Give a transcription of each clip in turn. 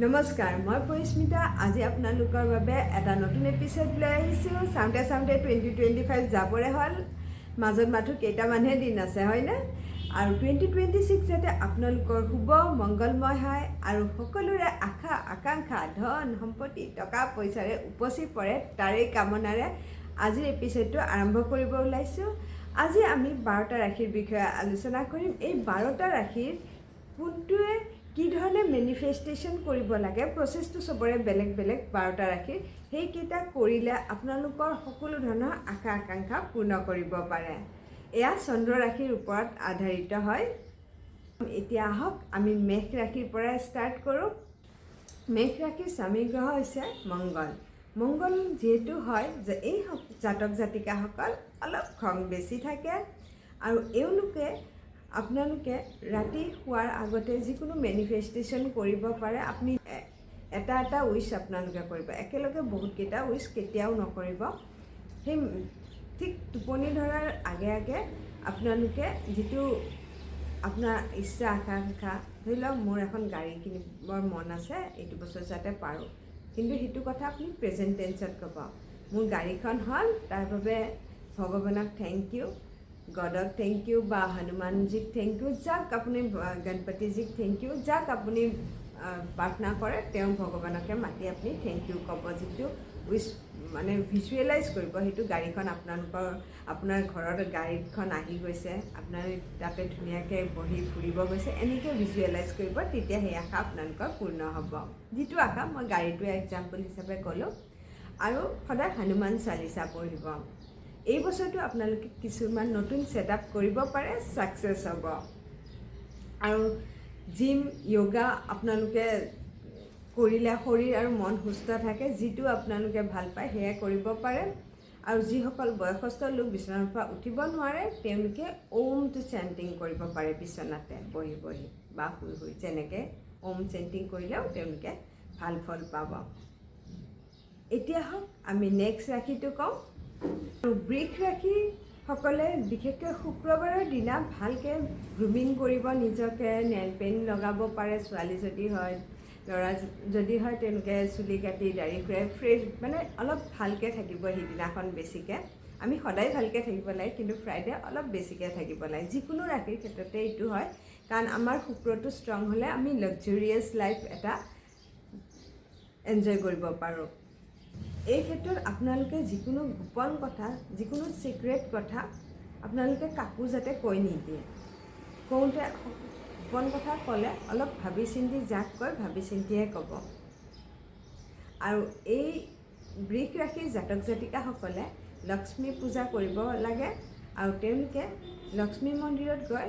নমস্কাৰ, মই পৰিস্মিতা। আজি আপোনালোকৰ বাবে এটা নতুন এপিসোড লৈ আহিছোঁ। চাওঁতে 2025 যাবৰে হ'ল, মাজত মাথো কেইটামানহে দিন আছে, হয়নে? আৰু 2026 যাতে আপোনালোকৰ শুভ মংগলময় হয় আৰু সকলোৰে আশা আকাংক্ষা ধন সম্পত্তি টকা পইচাৰে উপচি পৰে, তাৰেই কামনাৰে আজিৰ এপিসোডটো আৰম্ভ কৰিব ওলাইছোঁ। আজি আমি 12টা ৰাশিৰ বিষয়ে আলোচনা কৰিম। এই 12টা ৰাশিৰ কোনটোৱে কি ধৰণে মেনিফেষ্টেশ্যন কৰিব লাগে, প্ৰচেছটো চবৰে বেলেগ বেলেগ। 12টা ৰাশিৰ সেইকেইটা কৰিলে আপোনালোকৰ সকলো ধৰণৰ আশা আকাংক্ষা পূৰ্ণ কৰিব পাৰে। এয়া চন্দ্ৰ ৰাশিৰ ওপৰত আধাৰিত হয়। এতিয়া আহক আমি মেষ ৰাশিৰ পৰা ষ্টাৰ্ট কৰোঁ। মেষ ৰাশিৰ স্বামী গ্ৰহ হৈছে মংগল। মংগল যিহেতু হয় যে এই জাতক জাতিকাসকল অলপ খং বেছি থাকে আৰু আপোনালোকে ৰাতি শোৱাৰ আগতে যিকোনো মেনিফেষ্টেশ্যন কৰিব পাৰে। আপুনি এটা এটা উইচ আপোনালোকে কৰিব, একেলগে বহুতকেইটা উইচ কেতিয়াও নকৰিব। সেই ঠিক টোপনি ধৰাৰ আগে আগে আপোনালোকে যিটো আপোনাৰ ইচ্ছা আকাংক্ষা, ধৰি লওক মোৰ এখন গাড়ী কিনিবৰ মন আছে, এইটো বছৰ যাতে পাৰোঁ, কিন্তু সেইটো কথা আপুনি প্ৰেজেণ্ট টেন্সত ক'ব। মোৰ গাড়ীখন হ'ল, তাৰ বাবে ভগৱানক thank U, Gadag thank U বা হনুমানজীক থেংক ইউ, যাক আপুনি গণপতিজীক থেংক ইউ, যাক আপুনি প্ৰাৰ্থনা কৰে তেওঁ ভগৱানকে মাতি আপুনি থেংক ইউ ক'ব। যিটো উইচ মানে ভিজুৱেলাইজ কৰিব, সেইটো গাড়ীখন আপোনাৰ ঘৰত গাড়ীখন আহি গৈছে, আপোনাৰ তাতে ধুনীয়াকৈ বহি ফুৰিব গৈছে, এনেকৈ ভিজুৱেলাইজ কৰিব। তেতিয়া সেই আশা আপোনালোকৰ পূৰ্ণ হ'ব। যিটো আশা মই গাড়ীটোৱে এক্সাম্পল হিচাপে ক'লোঁ। আৰু সদায় হনুমান চালিচা পঢ়িব। এই বছৰটো আপোনালোকে কিছুমান নতুন ছেটআপ কৰিব পাৰে, ছাকচেছ হ'ব। আৰু জিম য়োগা আপোনালোকে কৰিলে শৰীৰ আৰু মন সুস্থ থাকে। যিটো আপোনালোকে ভাল পায় সেয়া কৰিব পাৰে। আৰু যিসকল বয়সস্থ লোক বিচনাৰ পৰা উঠিব নোৱাৰে, তেওঁলোকে ওমটো চেণ্টিং কৰিব পাৰে বিচনাতে বহি বহি বা শুই শুই। যেনেকৈ ওম চেণ্টিং কৰিলেও তেওঁলোকে ভাল ফল পাব। এতিয়া হওক আমি নেক্সট ৰাশিটো কওঁ। বৃষ ৰাশিসকলে বিশেষকৈ শুক্ৰবাৰৰ দিনা ভালকৈ গ্ৰুমিং কৰিব নিজকে, নেইল পেইণ্ট লগাব পাৰে ছোৱালী যদি হয়, ল'ৰা যদি হয় তেওঁলোকে চুলি কাটি দাড়ি খুৱাই ফ্ৰেছ মানে অলপ ভালকৈ থাকিব সেইদিনাখন বেছিকৈ। আমি সদায় ভালকৈ থাকিব লাগে, কিন্তু ফ্ৰাইডে অলপ বেছিকৈ থাকিব লাগে। যিকোনো ৰাশিৰ ক্ষেত্ৰতে এইটো হয়, কাৰণ আমাৰ শুক্ৰটো ষ্ট্ৰং হ'লে আমি লাক্সাৰিয়াছ লাইফ এটা এনজয় কৰিব পাৰোঁ। এই ক্ষেত্ৰত আপোনালোকে যিকোনো গোপন কথা, যিকোনো ছিক্ৰেট কথা আপোনালোকে কাকো যাতে কৈ নিদিয়ে। কওঁতে গোপন কথা ক'লে অলপ ভাবি চিন্তি, যাক কয় ভাবি চিন্তিহে ক'ব। আৰু এই বৃষ ৰাশিৰ জাতক জাতিকাসকলে লক্ষ্মী পূজা কৰিব লাগে। আৰু তেওঁলোকে লক্ষ্মী মন্দিৰত গৈ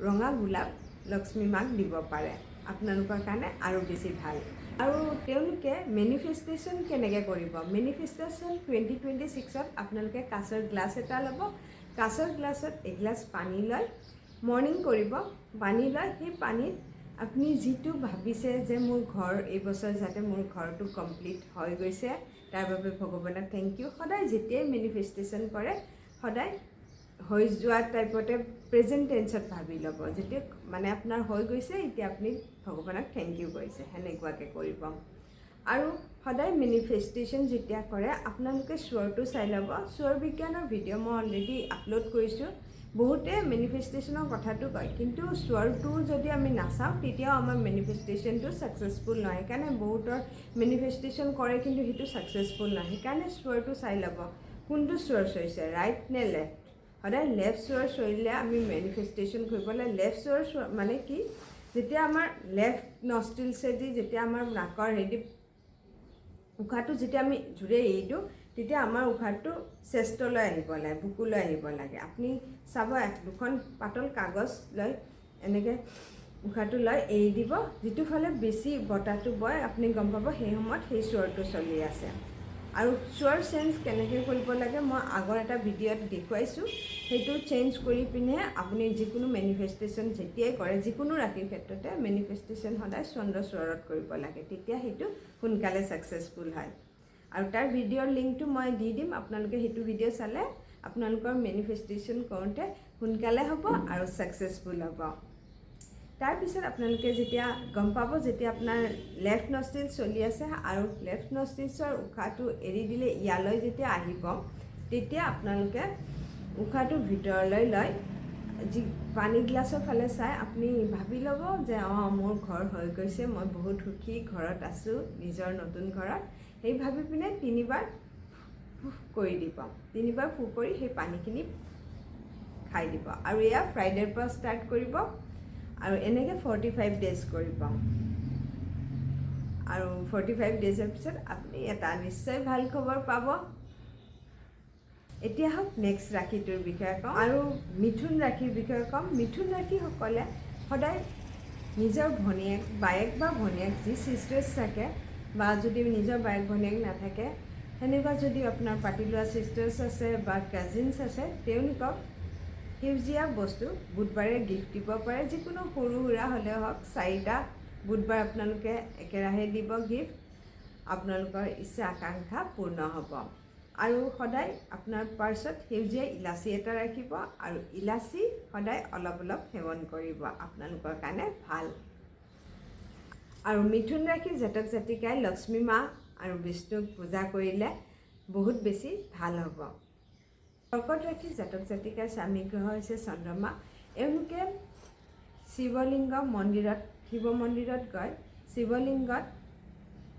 ৰঙা গোলাপ লক্ষ্মী মাক দিব পাৰে, আপোনালোকৰ কাৰণে আৰু বেছি ভাল। আৰু তেওঁলোকে মেনিফেষ্টেশ্যন কেনেকৈ কৰিব? মেনিফেষ্টেশ্যন 2026ত আপোনালোকে কাঁচৰ গ্লাছ এটা ল'ব। কাঁচৰ গ্লাছত এগিলাচ পানী লৈ মৰ্ণিং কৰিব। পানী লৈ সেই পানীত আপুনি যিটো ভাবিছে যে মোৰ ঘৰ এইবছৰ যাতে মোৰ ঘৰটো কমপ্লিট হৈ গৈছে, তাৰ বাবে ভগৱানক থেংক ইউ। সদায় যেতিয়াই মেনিফেষ্টেশ্যন কৰে, সদায় হৈ যোৱা টাইপতে প্ৰেজেণ্ট টেন্সত ভাবি ল'ব। যেতিয়া মানে আপোনাৰ হৈ গৈছে, এতিয়া আপুনি ভগৱানক থেংক ইউ কৰিছে, সেনেকুৱাকৈ কৰিব। আৰু সদায় মেনিফেষ্টেশ্যন যেতিয়া কৰে, আপোনালোকে স্বৰটো চাই ল'ব। স্বৰ বিজ্ঞানৰ ভিডিঅ' মই অলৰেডি আপলোড কৰিছোঁ। বহুতে মেনিফেষ্টেশ্যনৰ কথাটো কয়, কিন্তু স্বৰটো যদি আমি নাচাওঁ তেতিয়াও আমাৰ মেনিফেষ্টেশ্যনটো ছাকচেছফুল নহয়। সেইকাৰণে বহুতৰ মেনিফেষ্টেশ্যন কৰে কিন্তু সেইটো ছাকচেছফুল নহয়। সেইকাৰণে স্বৰটো চাই ল'ব, কোনটো স্বৰ চলিছে, ৰাইট নে লেফ্ট। সদায় লেফ্ট স্বৰ চলিলে আমি মেনিফেষ্টেশ্যন কৰিব লাগে। লেফ্ট স্বৰ মানে কি, যেতিয়া আমাৰ লেফ্ট নষ্ট্ৰিলছেদি যেতিয়া আমাৰ নাকৰ হেৰি উশাহটো যেতিয়া আমি জোৰে এৰি দিওঁ, তেতিয়া আমাৰ উশাহটো চেষ্টলৈ আহিব লাগে, বুকুলৈ আহিব লাগে। আপুনি চাব, দুখন পাতল কাগজ লৈ এনেকৈ উশাহটো লৈ এৰি দিব। যিটো ফালে বেছি বতাহটো বয় আপুনি গম পাব সেই সময়ত সেই স্বৰটো চলি আছে। আৰু স্বৰ চেঞ্জ কেনেকৈ কৰিব লাগে মই আগৰ এটা ভিডিঅ'ত দেখুৱাইছোঁ। সেইটো চেঞ্জ কৰি পিনে আপুনি যিকোনো মেনিফেষ্টেশ্যন যেতিয়াই কৰে, যিকোনো ৰাশিৰ ক্ষেত্ৰতে মেনিফেষ্টেশ্যন সদায় চন্দ্ৰ স্বৰত কৰিব লাগে, তেতিয়া সেইটো সোনকালে ছাকচেছফুল হয়। আৰু তাৰ ভিডিঅ'ৰ লিংকটো মই দি দিম, আপোনালোকে সেইটো ভিডিঅ' চালে আপোনালোকৰ মেনিফেষ্টেশ্যন কৰোঁতে সোনকালে হ'ব আৰু ছাকচেছফুল হ'ব। তাৰপিছত আপোনালোকে যেতিয়া গম পাব যেতিয়া আপোনাৰ লেফ্ট নষ্ট্ৰিল চলি আছে আৰু লেফ্ট নষ্ট্ৰিলছৰ উশাহটো এৰি দিলে ইয়ালৈ যেতিয়া আহিব তেতিয়া আপোনালোকে উশাহটো ভিতৰলৈ লৈ যি পানী গিলাচৰ ফালে চাই আপুনি ভাবি ল'ব যে মোৰ ঘৰ হৈ গৈছে, মই বহুত সুখী ঘৰত আছোঁ, নিজৰ নতুন ঘৰত। সেই ভাবি পিনে 3বাৰ কৰি দিব। 3বাৰ ফু কৰি সেই পানীখিনি খাই দিব আৰু এয়া ফ্ৰাইডেৰ পৰা ষ্টাৰ্ট কৰিব আৰু এনেকৈ 45 ডেজ কৰিব আৰু 45 ডেজৰ পিছত আপুনি এটা নিশ্চয় ভাল খবৰ পাব। এতিয়া হওক নেক্সট ৰাশিটোৰ বিষয়ে কওঁ আৰু মিথুন ৰাশিৰ বিষয়ে কম। মিথুন ৰাশিসকলে সদায় নিজৰ ভনীয়েক বায়েক বা ভনীয়েক যি ছিষ্টাৰ্ছ থাকে বা যদি নিজৰ বায়েক ভনীয়েক নাথাকে সেনেকুৱা যদি আপোনাৰ পাতি লোৱা ছিষ্টাৰ্ছ আছে বা কাজিনছ আছে তেওঁলোকক সেউজীয়া বস্তু বুধবাৰে গিফ্ট দিব পাৰে। যিকোনো সৰু সুৰা হ'লেও হওক 4টা বুধবাৰ আপোনালোকে একেৰাহে দিব গিফ্ট, আপোনালোকৰ ইচ্ছা আকাংক্ষা পূৰ্ণ হ'ব। আৰু সদায় আপোনাৰ পাৰ্চত সেউজীয়া ইলাচি এটা ৰাখিব আৰু ইলাচি সদায় অলপ অলপ সেৱন কৰিব, আপোনালোকৰ কাৰণে ভাল। আৰু মিথুন ৰাশিৰ জাতক জাতিকাই লক্ষ্মী মা আৰু বিষ্ণুক পূজা কৰিলে বহুত বেছি ভাল হ'ব। কৰ্কট ৰাশিৰ জাতক জাতিকাৰ স্বামী গ্ৰহ হৈছে চন্দ্ৰমা। এওঁলোকে শিৱ মন্দিৰত গৈ শিৱলিংগত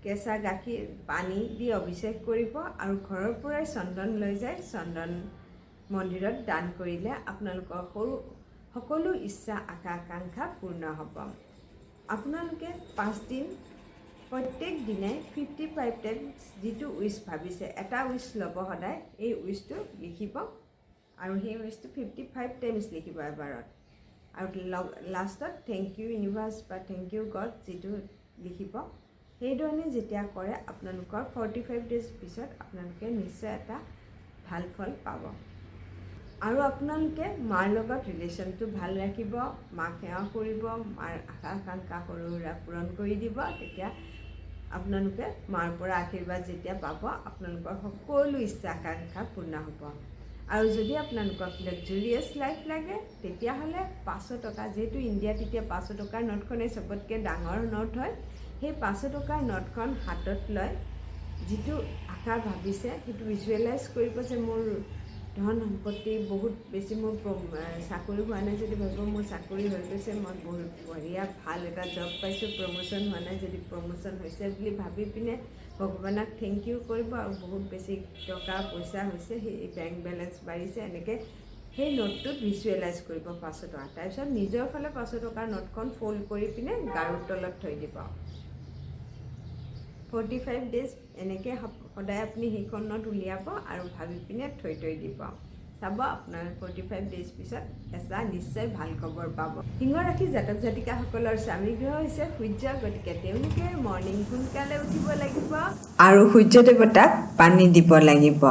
কেঁচা গাখীৰ পানী দি অভিষেক কৰিব আৰু ঘৰৰ পৰাই চন্দন লৈ যায় চন্দন মন্দিৰত দান কৰিলে আপোনালোকৰ সকলো ইচ্ছা আকাংক্ষা পূৰ্ণ হ'ব। আপোনালোকে 5 দিন প্ৰত্যেক দিনাই 55 টাইমছ যিটো উইচ ভাবিছে এটা উইচ ল'ব সদায়, এই উইচটো লিখিব আৰু সেই উইচটো 55 টাইমছ লিখিব এবাৰত আৰু লাষ্টত থেংক ইউ ইউনিভাৰ্ছ বা থেংক ইউ গড যিটো লিখিব। সেইধৰণে যেতিয়া কৰে আপোনালোকৰ 45 ডেজ পিছত আপোনালোকে নিশ্চয় এটা ভাল ফল পাব। আৰু আপোনালোকে মাৰ লগত ৰিলেশ্যনটো ভাল ৰাখিব, মাক সেৱা কৰিব, মাৰ আশা আকাংক্ষা সৰু সুৰা পূৰণ কৰি দিব। তেতিয়া আপোনালোকে মাৰ পৰা আশীৰ্বাদ যেতিয়া পাব আপোনালোকৰ সকলো ইচ্ছা আকাংক্ষা পূৰ্ণ হ'ব। আৰু যদি আপোনালোকক লাক্সাৰিয়াছ লাইফ লাগে তেতিয়াহ'লে 500 টকা, যিহেতু ইণ্ডিয়াত এতিয়া 500 টকাৰ নোটখনেই চবতকৈ ডাঙৰ নোট হয়, সেই 500 টকাৰ নোটখন হাতত লৈ যিটো আশা ভাবিছে সেইটো ভিজুৱেলাইজ কৰিব যে মোৰ ধন সম্পত্তি বহুত বেছি, মোৰ চাকৰি হোৱা নাই যদি ভাবিব মোৰ চাকৰি হৈ গৈছে, মই বহুত বঢ়িয়া ভাল এটা জব পাইছোঁ, প্ৰমোশ্যন হোৱা নাই যদি প্ৰমোশ্যন হৈছে বুলি ভাবি পিনে ভগৱানক থেংক ইউ কৰিব আৰু বহুত বেছি টকা পইচা হৈছে, সেই বেংক বেলেঞ্চ বাঢ়িছে, এনেকৈ সেই নোটটোত ভিজুৱেলাইজ কৰিব 500 টকা। তাৰপিছত নিজৰ ফালে 500 টকাৰ নোটখন ফ'ল্ড কৰি পিনে গাৰুৰ তলত থৈ দিব। 45 ডেজ এনেকৈ সদায় আপুনি সেইখন নোট উলিয়াব আৰু ভাবি পিনে থৈ দিব। চাব আপোনাৰ 45 ডেজ পিছত এটা নিশ্চয় ভাল খবৰ পাব। সিংহ ৰাশিৰ জাতক জাতিকাসকলৰ স্বামী গ্ৰহ হৈছে সূৰ্য, গতিকে তেওঁলোকে মৰ্ণিং সোনকালে উঠিব লাগিব আৰু সূৰ্য দেৱতাক পানী দিব লাগিব।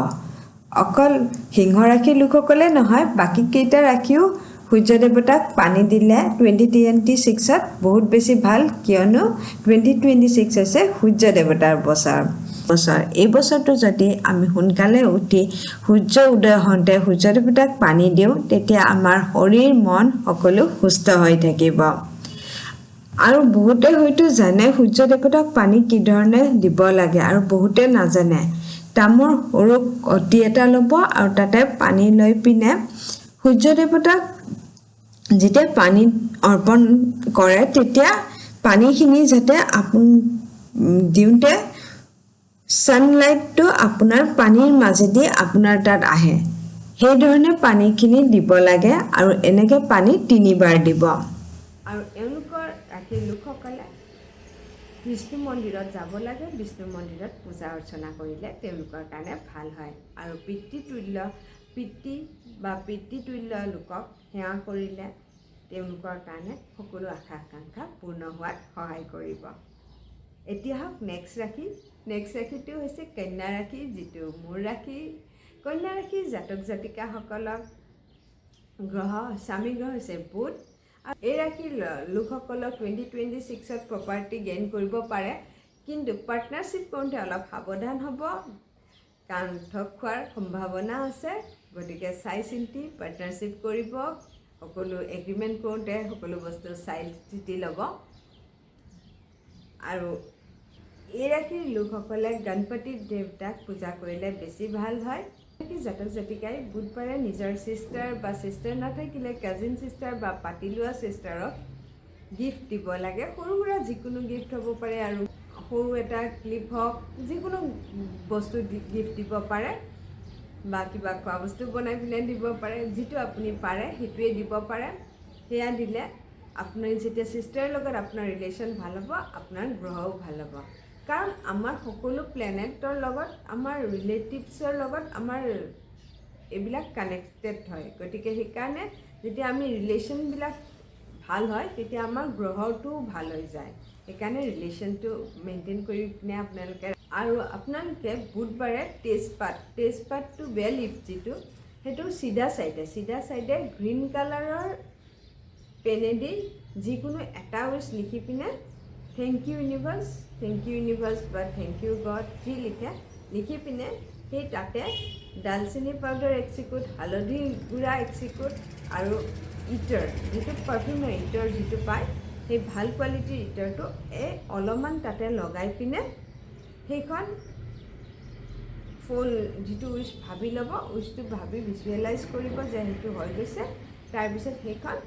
অকল সিংহ ৰাশিৰ লোকসকলে নহয়, বাকী কেইটা ৰাশিও সূৰ্য দেৱতাক পানী দিলে 2026ত বহুত বেছি ভাল, কিয়নো 2026 হৈছে সূৰ্য দেৱতাৰ বছৰ। এই বছৰটো যদি আমি সোনকালে উঠি সূৰ্য উদয় হওঁতে সূৰ্য দেৱতাক পানী দিওঁ তেতিয়া আমাৰ শৰীৰ মন সকলো সুস্থ হৈ থাকিব। আৰু বহুতে হয়তো জানে সূৰ্য দেৱতাক পানী কি ধৰণে দিব লাগে আৰু বহুতে নাজানে। তামোল সৰু কটি এটা ল'ব আৰু তাতে পানী লৈ পিনে সূৰ্য দেৱতাক যেতিয়া পানী অৰ্পণ কৰে তেতিয়া পানীখিনি যাতে দিওঁতে ছানলাইটটো আপোনাৰ পানীৰ মাজেদি আপোনাৰ তাত আহে, সেইধৰণে পানীখিনি দিব লাগে আৰু এনেকৈ পানী 3বাৰ দিব। আৰু এওঁলোকৰ ৰাশিৰ লোকসকলে বিষ্ণু মন্দিৰত যাব লাগে, বিষ্ণু মন্দিৰত পূজা অৰ্চনা কৰিলে তেওঁলোকৰ কাৰণে ভাল হয়। আৰু পিতৃতুল্য লোকক সেৱা কৰিলে তেওঁলোকৰ কাৰণে সকলো আশা আকাংক্ষা পূৰ্ণ হোৱাত সহায় কৰিব। এতিয়া হওক নেক্সট ৰাশিটো হৈছে কন্যা ৰাশি, যিটো মোৰ ৰাশি। কন্যা ৰাশিৰ জাতক জাতিকাসকলক স্বামী গ্ৰহ হৈছে বুধ। আৰু এই ৰাশিৰ লোকসকলক 2026ত প্ৰপাৰ্টি গেইন কৰিব পাৰে, কিন্তু পাৰ্টনাৰশ্বিপ কৰোঁতে অলপ সাৱধান হ'ব, কাৰণ ঠগ খোৱাৰ সম্ভাৱনা আছে। গতিকে চাই চিন্তি পাৰ্টনাৰশ্বিপ কৰিব, সকলো এগ্ৰিমেণ্ট কৰোঁতে সকলো বস্তু চাই চিতি ল'ব। আৰু এই ৰাশিৰ লোকসকলে গণপতি দেৱতাক পূজা কৰিলে বেছি ভাল হয়। জাতক জাতিকাই বুধবাৰে নিজৰ ছিষ্টাৰ বা ছিষ্টাৰ নাথাকিলে কাজিন ছিষ্টাৰ বা পাতি লোৱা ছিষ্টাৰক গিফ্ট দিব লাগে। সৰু সুৰা যিকোনো গিফ্ট হ'ব পাৰে, আৰু সৰু এটা ক্লিপ হওক, যিকোনো বস্তু গিফ্ট দিব পাৰে বা কিবা খোৱা বস্তু বনাই পিনে দিব পাৰে। যিটো আপুনি পাৰে সেইটোৱে দিব পাৰে। সেয়া দিলে আপুনি যেতিয়া ছিষ্টাৰৰ লগত আপোনাৰ ৰিলেশ্যন ভাল হ'ব, আপোনাৰ গ্ৰহও ভাল হ'ব। কাৰণ আমাৰ সকলো প্লেনেটৰ লগত, আমাৰ ৰিলেটিভছৰ লগত আমাৰ এইবিলাক কানেক্টেড হয়। গতিকে সেইকাৰণে যেতিয়া আমি ৰিলেশ্যনবিলাক ভাল হয়, তেতিয়া আমাৰ গ্ৰহটোও ভাল হৈ যায়। সেইকাৰণে ৰিলেশ্যনটো মেইনটেইন কৰি পিনে আপোনালোকে, আৰু আপোনালোকে বুধবাৰে তেজপাতটো বে লিফ যিটো, সেইটো চিধা চাইডে গ্ৰীণ কালাৰৰ পেনেদি যিকোনো এটা উইচ লিখি পিনে থেংক ইউ ইউনিভাৰ্ছ বা থেংক ইউ গড যি লিখি পিনে সেই তাতে ডালচেনি পাউডাৰ 1 চিকুট, হালধি গুড়া 1 চিকুট আৰু ইটাৰ, যিটো পাৰফিউমৰ ইটাৰ যিটো পায়, সেই ভাল কোৱালিটিৰ ইটাৰটো অলপমান তাতে লগাই পিনে সেইখন ফুল যিটো উইচ ভাবি ল'ব, উইচটো ভাবি ভিজুৱেলাইজ কৰিব যে সেইটো হৈ গৈছে। তাৰপিছত সেইখন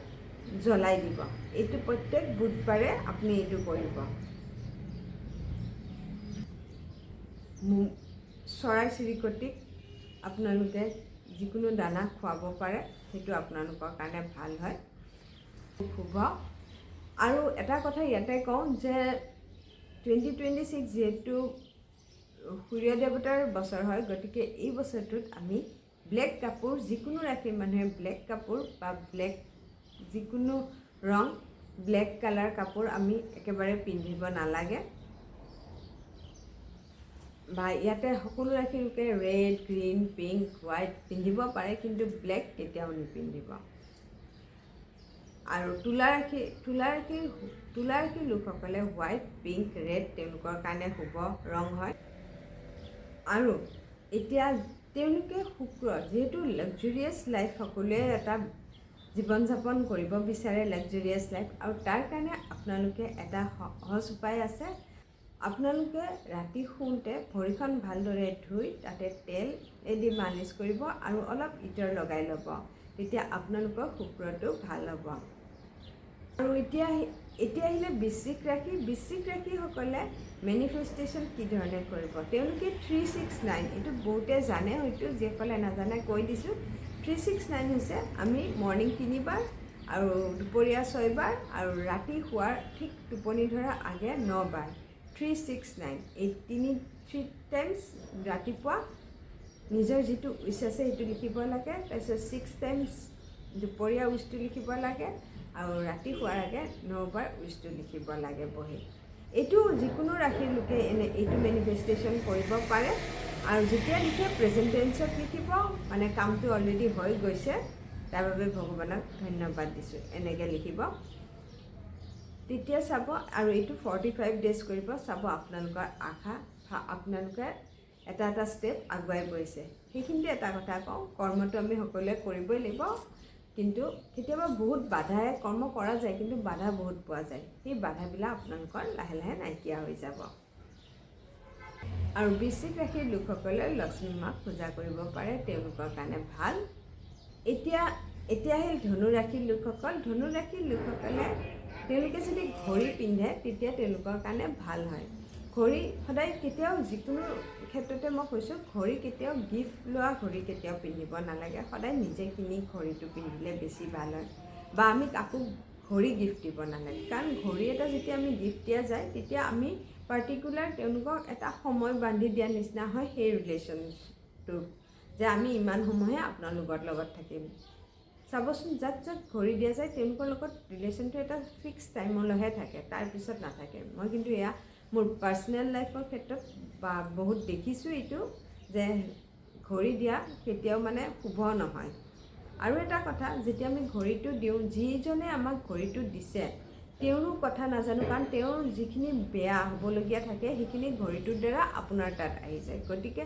জ্বলাই দিব। এইটো প্ৰত্যেক বুধবাৰে আপুনি এইটো কৰিব। চৰাই চিৰিকটিক আপোনালোকে যিকোনো দানা খুৱাব পাৰে, সেইটো আপোনালোকৰ কাৰণে ভাল হয়, শুভ। আৰু এটা কথা ইয়াতে কওঁ যে 2026 যিহেতু সূৰ্য দেৱতাৰ বছৰ হয়, গতিকে এই বছৰটোত আমি ব্লেক কাপোৰ, যিকোনো ৰাশিৰ মানুহে ব্লেক কাপোৰ বা ব্লেক যিকোনো ৰং, ব্লেক কালাৰ কাপোৰ আমি একেবাৰে পিন্ধিব নালাগে। বা ইয়াতে সকলো ৰাশিৰ লোকে ৰেড, গ্ৰীণ, পিংক, হোৱাইট পিন্ধিব পাৰে, কিন্তু ব্লেক কেতিয়াও নিপিন্ধিব। আৰু তুলা ৰাশিৰ লোকসকলে হোৱাইট, পিংক, ৰেড তেওঁলোকৰ কাৰণে শুভ ৰং হয়। আৰু এতিয়া তেওঁলোকে শুক্ৰ, যিহেতু লাক্সাৰিয়াছ লাইফ সকলোৱে এটা জীৱন যাপন কৰিব বিচাৰে, লাক্সাৰিয়াছ লাইফ, আৰু তাৰ কাৰণে আপোনালোকে এটা সহজ উপায় আছে। আপোনালোকে ৰাতি শুওঁতে ভৰিখন ভালদৰে ধুই তাতে তেলেদি মালিচ কৰিব আৰু অলপ ইটাৰ লগাই ল'ব। তেতিয়া আপোনালোকৰ শুক্ৰটো ভাল হ'ব। আৰু এতিয়া আহিলে বৃশ্চিক ৰাশিসকলে মেনিফেষ্টেশ্যন কি ধৰণে কৰিব। তেওঁলোকে 369, এইটো বহুতে জানে হয়তো, যিসকলে নাজানে কৈ দিছোঁ। 369 হৈছে আমি মৰ্ণিং 3 বাৰ আৰু দুপৰীয়া 6 বাৰ আৰু ৰাতি শোৱাৰ ঠিক টোপনি ধৰাৰ আগে 9 বাৰ। 369 এই 3 টাইমছ ৰাতিপুৱা নিজৰ যিটো উইচ আছে সেইটো লিখিব লাগে। তাৰপিছত 6 টাইমছ দুপৰীয়া উইচটো লিখিব লাগে, আৰু ৰাতি শোৱাৰ আগে 9 বাৰ উইচটো লিখিব লাগে বহি। এইটো যিকোনো ৰাশিৰ লোকে এইটো মেনিফেষ্টেশ্যন কৰিব পাৰে। আৰু যেতিয়া লিখে প্ৰেজেণ্ট টেন্সত লিখিব, মানে কামটো অলৰেডি হৈ গৈছে, তাৰ বাবে ভগৱানক ধন্যবাদ দিছোঁ, এনেকৈ লিখিব। তেতিয়া চাব, আৰু এইটো 45 ডেজ কৰিব, চাব আপোনালোকৰ আশা, আপোনালোকে এটা ষ্টেপ আগুৱাই গৈছে। সেইখিনিতে এটা কথা কওঁ, কৰ্মটো আমি সকলোৱে কৰিবই লাগিব, কিন্তু কেতিয়াবা বহুত বাধাৰে কৰ্ম কৰা যায়, কিন্তু বাধা বহুত পোৱা যায়। সেই বাধাবিলাক আপোনালোকৰ লাহে লাহে নাইকিয়া হৈ যাব। আৰু বৃশ্চিক ৰাশিৰ লোকসকলে লক্ষ্মী মাক পূজা কৰিব পাৰে, তেওঁলোকৰ কাৰণে ভাল। এতিয়া আহিল ধনু ৰাশিৰ লোকসকলে তেওঁলোকে যদি ঘড়ী পিন্ধে তেতিয়া তেওঁলোকৰ কাৰণে ভাল হয়। ঘড়ী সদায় কেতিয়াও, যিকোনো ক্ষেত্ৰতে মই কৈছোঁ, ঘড়ী কেতিয়াও গিফ্ট লোৱা ঘড়ী কেতিয়াও পিন্ধিব নালাগে। সদায় নিজে কিনি ঘড়ীটো পিন্ধিলে বেছি ভাল হয়। বা আমি কাকো ঘড়ী গিফ্ট দিব নালাগে, কাৰণ ঘড়ী এটা যেতিয়া আমি গিফ্ট দিয়া যায়, তেতিয়া আমি পাৰ্টিকুলাৰ তেওঁলোকক এটা সময় বান্ধি দিয়াৰ নিচিনা হয় সেই ৰিলেশ্যনটো, যে আমি ইমান সময়হে আপোনালোকৰ লগত থাকিম। চাবচোন, যাক ঘড়ী দিয়া যায় তেওঁলোকৰ লগত ৰিলেশ্যনটো এটা ফিক্স টাইমলৈহে থাকে, তাৰপিছত নাথাকে। মই কিন্তু এয়া মোৰ পাৰ্চনেল লাইফৰ ক্ষেত্ৰত বা বহুত দেখিছোঁ এইটো, যে ঘড়ী দিয়া কেতিয়াও মানে শুভ নহয়। আৰু এটা কথা, যেতিয়া আমি ঘড়ীটো দিওঁ, যিজনে আমাক ঘড়ীটো দিছে তেওঁৰো কথা নাজানো, কাৰণ তেওঁৰ যিখিনি বেয়া হ'বলগীয়া থাকে সেইখিনি ঘড়ীটোৰ দ্বাৰা আপোনাৰ তাত আহি যায়। গতিকে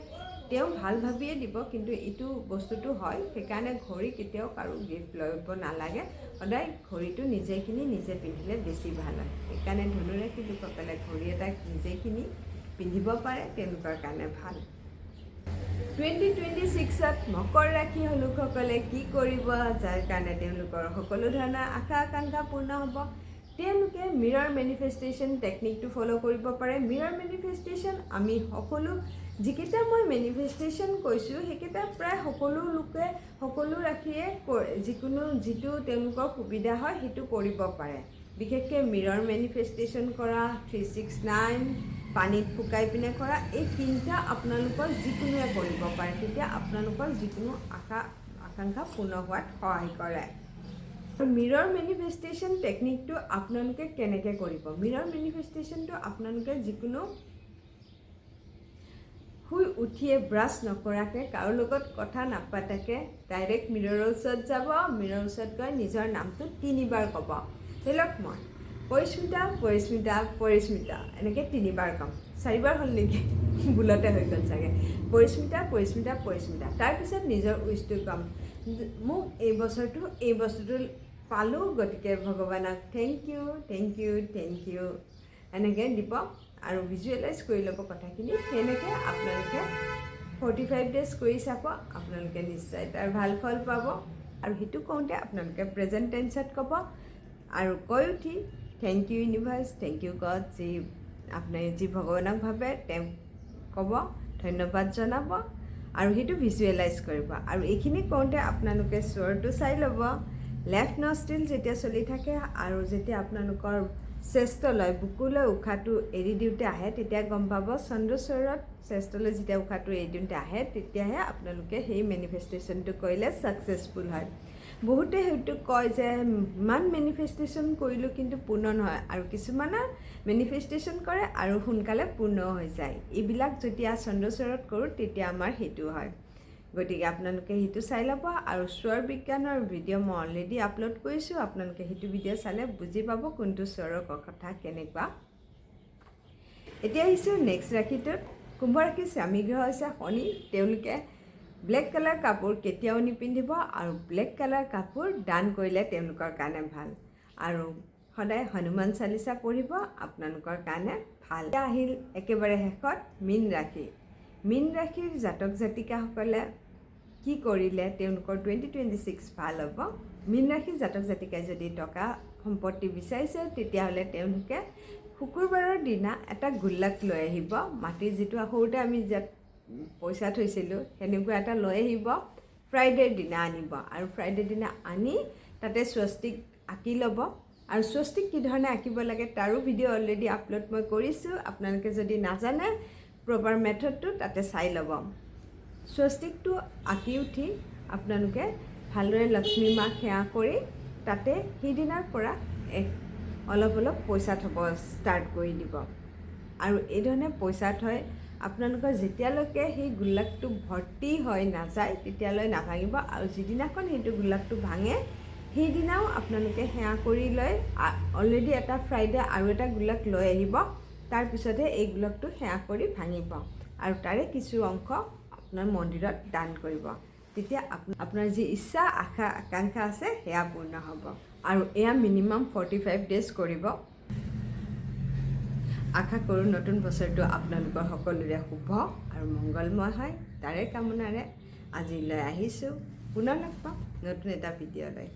তেওঁ ভাল ভাবিয়ে দিব, কিন্তু এইটো বস্তুটো হয়। সেইকাৰণে ঘড়ী কেতিয়াও কাৰো গিফ্ট ল'ব নালাগে। সদায় ঘড়ীটো নিজে কিনি নিজে পিন্ধিলে বেছি ভাল হয়। সেইকাৰণে ধনুৰাশি লোকসকলে ঘড়ী এটা নিজে কিনি পিন্ধিব পাৰে, তেওঁলোকৰ কাৰণে ভাল। 2026ত মকৰ ৰাশি লোকসকলে কি কৰিব, যাৰ কাৰণে তেওঁলোকৰ সকলো ধৰণৰ আশা আকাংক্ষা পূৰ্ণ হ'ব। তেওঁলোকে মিৰৰ মেনিফেষ্টেশ্যন টেকনিকটো ফ'ল' কৰিব পাৰে। মিৰৰ মেনিফেষ্টেশ্যন আমি সকলো যিকেইটা মই মেনিফেষ্টেশ্যন কৈছোঁ, সেইকেইটা প্ৰায় সকলো লোকে সকলো ৰাশিয়ে যিটো তেওঁলোকৰ সুবিধা হয় সেইটো কৰিব পাৰে। বিশেষকৈ মিৰৰ মেনিফেষ্টেশ্যন কৰা, 369 পানীত শুকাই পিনে কৰা, এই তিনিটা আপোনালোকৰ যিকোনোৱে কৰিব পাৰে। তেতিয়া আপোনালোকৰ যিকোনো আশা আকাংক্ষা পূৰ্ণ হোৱাত সহায় কৰে। মিৰৰ মেনিফেষ্টেশ্যন টেকনিকটো আপোনালোকে কেনেকৈ কৰিব? মিৰৰ মেনিফেষ্টেশ্যনটো আপোনালোকে যিকোনো শুই উঠিয়ে ব্ৰাছ নকৰাকৈ, কাৰো লগত কথা নাপাতাকৈ ডাইৰেক্ট মিৰৰৰ ওচৰত যাব। মিৰৰ ওচৰত গৈ নিজৰ নামটো 3 বাৰ ক'ব। ধৰি লওক মই পৰিস্মিতা পৰিস্মিতা পৰিস্মিতা এনেকৈ 3 বাৰ ক'ম। 4 বাৰ হ'ল নেকি, ভুলতে হৈ গ'ল চাগে। পৰিস্মিতা পৰিস্মিতা পৰিস্মিতা। তাৰপিছত নিজৰ উইচটো ক'ম, মোক এই বস্তুটো পালোঁ, গতিকে ভগৱানক thank you thank you thank you এনেকৈ দিব আৰু ভিজুৱেলাইজ কৰি ল'ব কথাখিনি। সেনেকৈ আপোনালোকে 45 ডেজ কৰি চাব, আপোনালোকে নিশ্চয় তাৰ ভাল ফল পাব। আৰু সেইটো কওঁতে আপোনালোকে প্ৰেজেণ্ট টেন্সত ক'ব আৰু কৈ উঠি thank you universe, thank you God, আপুনি যি ভগৱানক ভাবে তেওঁক ক'ব, ধন্যবাদ জনাব আৰু সেইটো ভিজুৱেলাইজ কৰিব। আৰু এইখিনি কওঁতে আপোনালোকে স্বৰটো চাই ল'ব। লেফ্ট নষ্ট্ৰিল যেতিয়া চলি থাকে আৰু যেতিয়া আপোনালোকৰ চেষ্টলৈ বুকুলৈ উশাহটো এৰি দিওঁতে আহে, তেতিয়া গম পাব চন্দ্ৰস্বৰত চেষ্টলৈ যেতিয়া উশাহটো এৰি দিওঁতে আহে, তেতিয়াহে আপোনালোকে সেই মেনিফেষ্টেশ্যনটো কৰিলে ছাকচেছফুল হয়। বহুতে সেইটো কয় যে ইমান মেনিফেষ্টেশ্যন কৰিলোঁ কিন্তু পূৰ্ণ নহয়, আৰু কিছুমানৰ মেনিফেষ্টেশ্যন কৰে আৰু সোনকালে পূৰ্ণ হৈ যায়। এইবিলাক যেতিয়া চন্দ্ৰস্বৰত কৰোঁ তেতিয়া আমাৰ সেইটো হয়। গতিকে আপোনালোকে সেইটো চাই ল'ব। আৰু স্বৰ বিজ্ঞানৰ ভিডিঅ' মই অলৰেডি আপলোড কৰিছোঁ, আপোনালোকে সেইটো ভিডিঅ' চালে বুজি পাব কোনটো স্বৰৰ কথা কেনেকুৱা। এতিয়া আহিছোঁ নেক্সট ৰাশিটোত। কুম্ভ ৰাশিৰ স্বামী গ্ৰহ হৈছে শনি। তেওঁলোকে ব্লেক কালাৰ কাপোৰ কেতিয়াও নিপিন্ধিব আৰু ব্লেক কালাৰ কাপোৰ দান কৰিলে তেওঁলোকৰ কাৰণে ভাল। আৰু সদায় হনুমান চালিচা পঢ়িব, আপোনালোকৰ কাৰণে ভাল। এতিয়া আহিল একেবাৰে শেষত মীন ৰাশি। মীন ৰাশিৰ জাতক জাতিকাসকলে কি কৰিলে তেওঁলোকৰ 2026 ভাল হ'ব? মীন ৰাশিৰ জাতক জাতিকাই যদি টকা সম্পত্তি বিচাৰিছে, তেতিয়াহ'লে তেওঁলোকে শুকুৰবাৰৰ দিনা এটা গুল্লাক লৈ আহিব। মাটিৰ যিটো সৰুতে আমি যাত পইচা থৈছিলোঁ সেনেকুৱা এটা লৈ আহিব। ফ্ৰাইডেৰ দিনা আনিব আৰু ফ্ৰাইডেৰ দিনা আনি তাতে স্বস্তিক আঁকি ল'ব। আৰু স্বস্তিক কি ধৰণে আঁকিব লাগে তাৰো ভিডিঅ' অলৰেডি আপলোড মই কৰিছোঁ। আপোনালোকে যদি নাজানে প্ৰপাৰ মেথডটো তাতে চাই ল'ব। স্বস্তিকটো আঁকি উঠি আপোনালোকে ভালদৰে লক্ষ্মী মাক সেৱা কৰি তাতে সেইদিনাৰ পৰা অলপ অলপ পইচা থ'ব ষ্টাৰ্ট কৰি দিব। আৰু এইধৰণে পইচা থৈ আপোনালোকৰ যেতিয়ালৈকে সেই গোল্লাকটো ভৰ্তি হৈ নাযায় তেতিয়ালৈ নাভাঙিব। আৰু যিদিনাখন সেইটো গোল্লাকটো ভাঙে সেইদিনাও আপোনালোকে সেৱা কৰি লৈ অলৰেডি এটা ফ্ৰাইডে আৰু এটা গোল্লাক লৈ আহিব। তাৰপিছতহে এই গোল্লাকটো সেৱা কৰি ভাঙিব আৰু তাৰে কিছু অংশ আপোনাৰ মন্দিৰত দান কৰিব। তেতিয়া আপোনাৰ যি ইচ্ছা আশা আকাংক্ষা আছে সেয়া পূৰ্ণ হ'ব। আৰু এয়া মিনিমাম 45 ডেজ কৰিব। আশা কৰোঁ নতুন বছৰটো আপোনালোকৰ সকলোৰে শুভ আৰু মংগলময় হয়। তাৰে কামনাৰে আজিলৈ আহিছোঁ। পুনৰ লগ পাম নতুন এটা ভিডিঅ'লৈ।